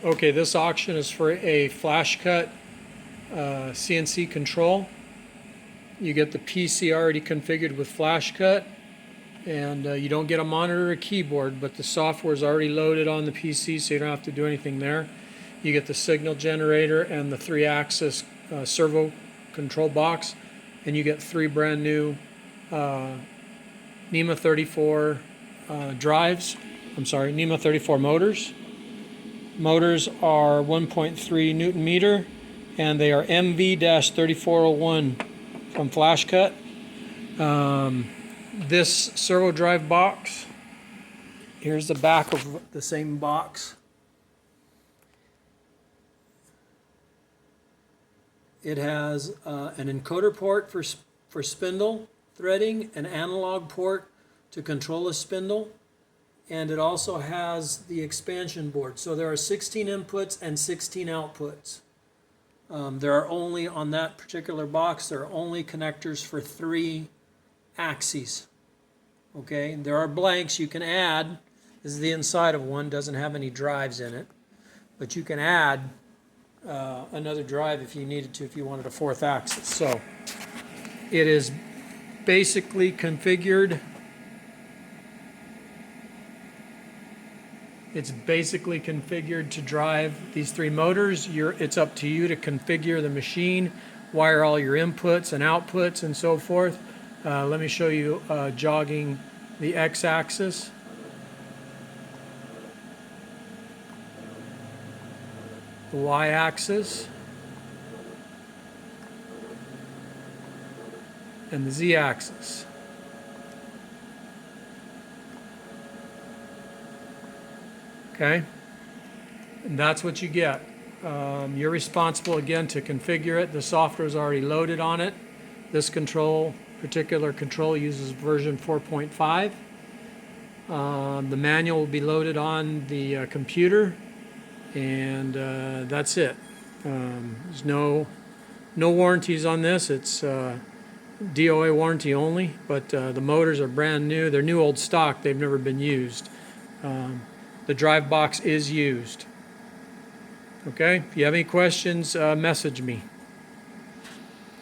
Okay, this auction is for a FlashCut CNC control. You get the PC already configured with FlashCut, and you don't get a monitor or a keyboard, but the software is already loaded on the PC, so you don't have to do anything there. You get the signal generator and the 3-axis servo control box, and you get 3 brand new NEMA 34 NEMA 34 motors. Motors are 1.3 Newton meter, and they are MV-3401 from FlashCut. This servo drive box, here's the back of the same box. It has an encoder port for spindle threading, an analog port to control a spindle, and it also has the expansion board. So there are 16 inputs and 16 outputs. There are only, on that particular box, there are only connectors for 3 axes. Okay, there are blanks you can add. This is the inside of one, doesn't have any drives in it, but you can add another drive if you needed to, if you wanted a 4th axis. So it is basically configured. It's basically configured to drive these 3 motors. It's up to you to configure the machine, wire all your inputs and outputs and so forth. Let me show you jogging the x-axis. The y-axis. And the z-axis. Okay, and that's what you get. You're responsible again to configure it. The software is already loaded on it. This particular control uses version 4.5. The manual will be loaded on the computer, and that's it. There's no warranties on this. It's DOA warranty only, but the motors are brand new. They're new old stock. They've never been used. The drive box is used. Okay, if you have any questions, message me.